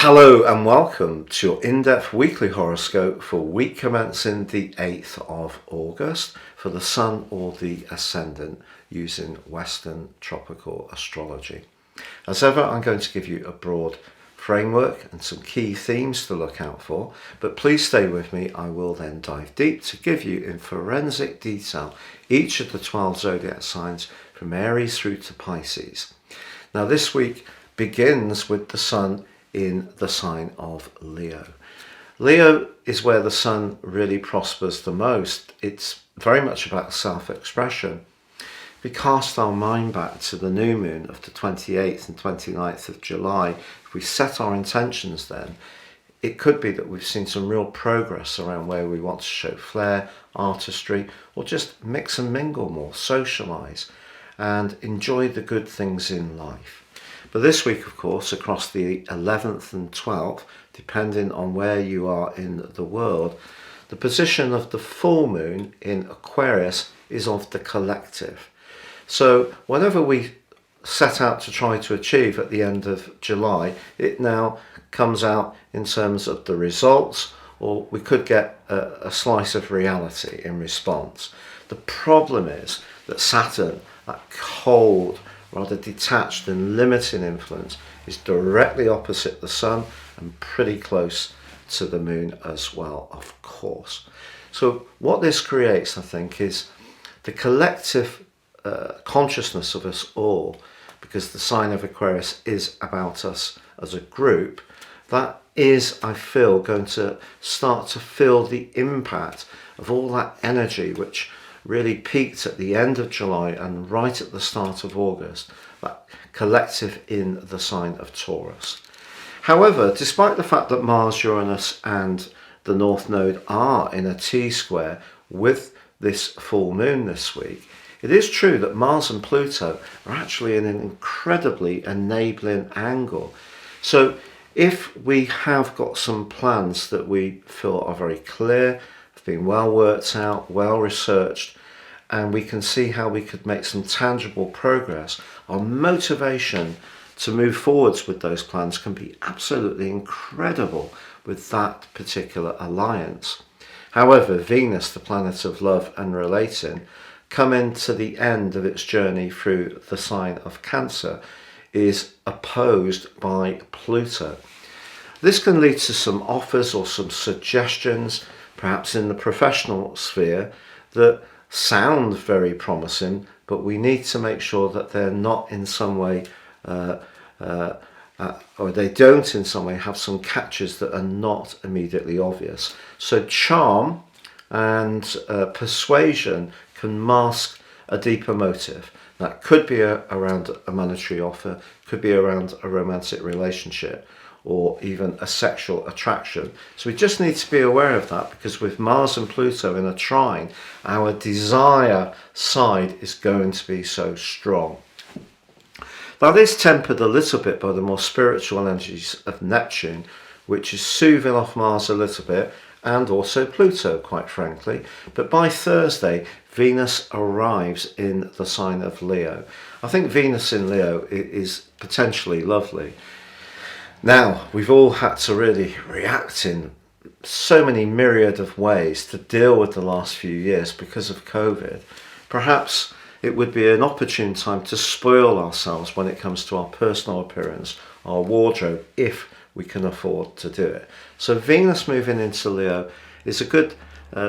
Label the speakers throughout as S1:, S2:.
S1: Hello and welcome to your in-depth weekly horoscope for week commencing the 8th of August for the Sun or the Ascendant using Western tropical astrology. As ever, I'm going to give you a broad framework and some key themes to look out for, but please stay with me. I will then dive deep to give you in forensic detail each of the 12 zodiac signs from Aries through to Pisces. Now this week begins with the Sun in the sign of Leo. Leo is where the Sun really prospers the most. It's very much about self-expression. If we cast our mind back to the new moon of the 28th and 29th of July, if we set our intentions then, it could be that we've seen some real progress around where we want to show flair, artistry, or just mix and mingle more, socialise, and enjoy the good things in life. But this week, of course, across the 11th and 12th, depending on where you are in the world, the position of the full moon in Aquarius is of the collective. So whatever we set out to try to achieve at the end of July, it now comes out in terms of the results, or we could get a slice of reality in response. The problem is that Saturn, that cold, rather detached and limiting influence, is directly opposite the Sun and pretty close to the Moon as well, of course. So what this creates, I think, is the collective consciousness of us all, because the sign of Aquarius is about us as a group. That is, I feel, going to start to feel the impact of all that energy which really peaked at the end of July and right at the start of August, that collective in the sign of Taurus. However, despite the fact that Mars, Uranus and the North Node are in a T-square with this full moon this week, it is true that Mars and Pluto are actually in an incredibly enabling angle. So if we have got some plans that we feel are very clear, been well worked out, well researched, and we can see how we could make some tangible progress, our motivation to move forwards with those plans can be absolutely incredible with that particular alliance. However, Venus, the planet of love and relating, coming to the end of its journey through the sign of Cancer, is opposed by Pluto. This can lead to some offers or some suggestions, perhaps in the professional sphere, that sound very promising, but we need to make sure that they're not in some way, or they don't in some way have some catches that are not immediately obvious. So charm and persuasion can mask a deeper motive. That could be around a monetary offer, could be around a romantic relationship, or even a sexual attraction. So we just need to be aware of that, because with Mars and Pluto in a trine, our desire side is going to be so strong. That is tempered a little bit by the more spiritual energies of Neptune, which is soothing off Mars a little bit, and also Pluto, quite frankly. But by Thursday, Venus arrives in the sign of Leo. I think Venus in Leo is potentially lovely. Now, we've all had to really react in so many myriad of ways to deal with the last few years because of COVID. Perhaps it would be an opportune time to spoil ourselves when it comes to our personal appearance, our wardrobe, if we can afford to do it. So Venus moving into Leo is a good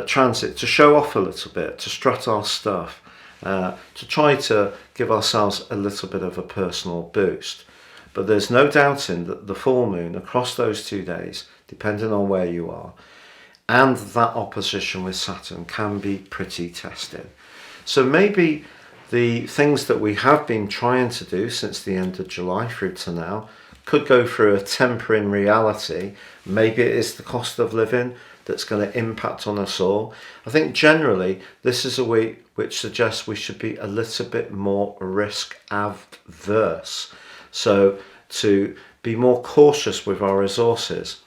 S1: transit to show off a little bit, to strut our stuff, to try to give ourselves a little bit of a personal boost. But there's no doubting that the full moon across those 2 days, depending on where you are, and that opposition with Saturn can be pretty testing. So maybe the things that we have been trying to do since the end of July through to now could go through a tempering reality. Maybe it is the cost of living that's going to impact on us all. I think generally this is a week which suggests we should be a little bit more risk averse. So to be more cautious with our resources,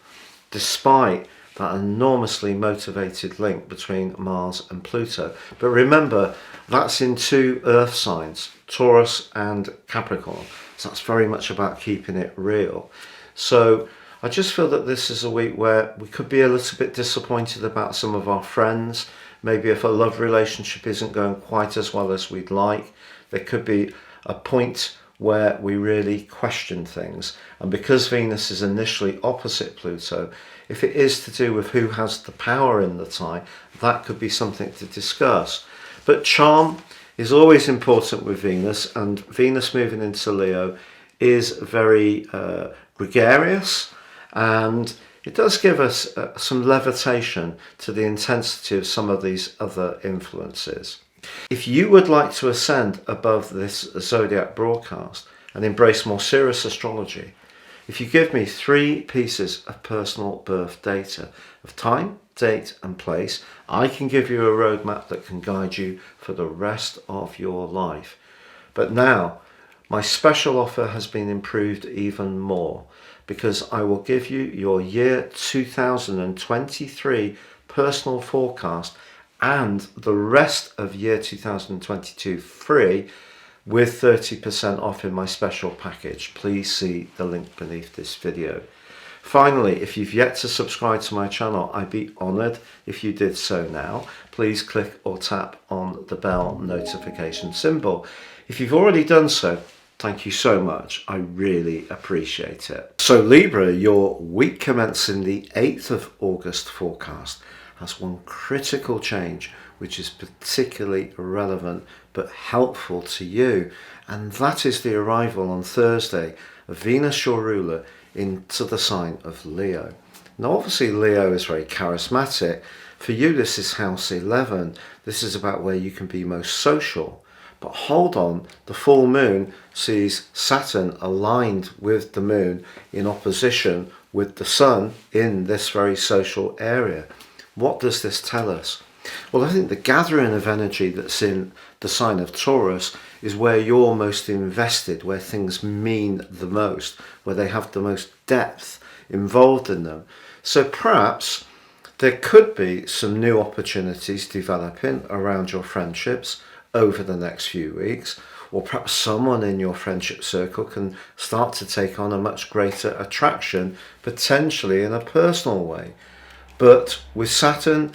S1: despite that enormously motivated link between Mars and Pluto. But remember, that's in two earth signs, Taurus and Capricorn. So that's very much about keeping it real. So I I just feel that this is a week where we could be a little bit disappointed about some of our friends. Maybe if a love relationship isn't going quite as well as we'd like, there could be a point where we really question things. And because Venus is initially opposite Pluto, if it is to do with who has the power in the tie, that could be something to discuss. But charm is always important with Venus, and Venus moving into Leo is very gregarious, and it does give us some levitation to the intensity of some of these other influences. If you would like to ascend above this zodiac broadcast and embrace more serious astrology, if you give me 3 pieces of personal birth data of time, date and place, I can give you a roadmap that can guide you for the rest of your life. But now, my special offer has been improved even more, because I will give you your year 2023 personal forecast and the rest of year 2022 free with 30% off in my special package. Please see the link beneath this video. Finally, if you've yet to subscribe to my channel, I'd be honoured if you did so now. Please click or tap on the bell notification symbol. If you've already done so, thank you so much. I really appreciate it. So Libra, your week commencing the 8th of August forecast has one critical change which is particularly relevant but helpful to you, and that is the arrival on Thursday of Venus, your ruler, into the sign of Leo. Now obviously Leo is very charismatic. For you this is house 11. This is about where you can be most social. But hold on, the full moon sees Saturn aligned with the moon in opposition with the sun in this very social area. What does this tell us? Well, I think the gathering of energy that's in the sign of Taurus is where you're most invested, where things mean the most, where they have the most depth involved in them. So perhaps there could be some new opportunities developing around your friendships over the next few weeks, or perhaps someone in your friendship circle can start to take on a much greater attraction, potentially in a personal way. But with Saturn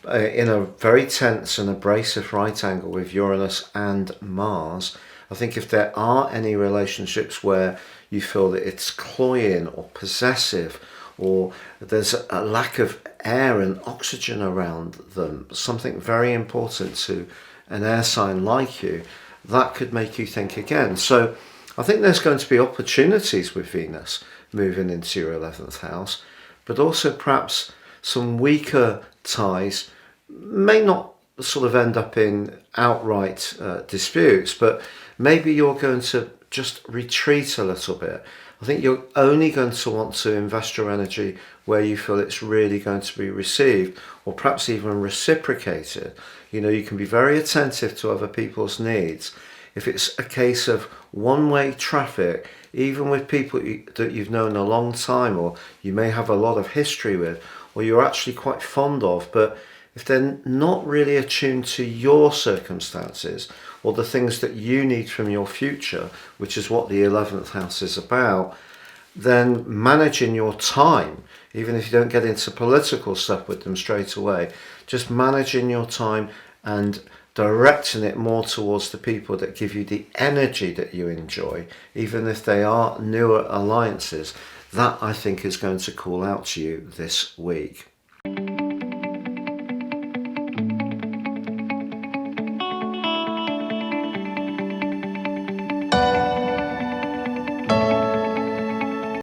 S1: in a very tense and abrasive right angle with Uranus and Mars, I think if there are any relationships where you feel that it's cloying or possessive, or there's a lack of air and oxygen around them, something very important to an air sign like you, that could make you think again. So I think there's going to be opportunities with Venus moving into your 11th house, but also perhaps some weaker ties may not sort of end up in outright disputes, but maybe you're going to just retreat a little bit. I think you're only going to want to invest your energy where you feel it's really going to be received, or perhaps even reciprocated. You know, you can be very attentive to other people's needs. If it's a case of one-way traffic, even with people that you've known a long time, or you may have a lot of history with, or you're actually quite fond of, but if they're not really attuned to your circumstances or the things that you need from your future, which is what the 11th house is about, then managing your time, even if you don't get into political stuff with them straight away, just managing your time and directing it more towards the people that give you the energy that you enjoy, even if they are newer alliances, that I think is going to call out to you this week.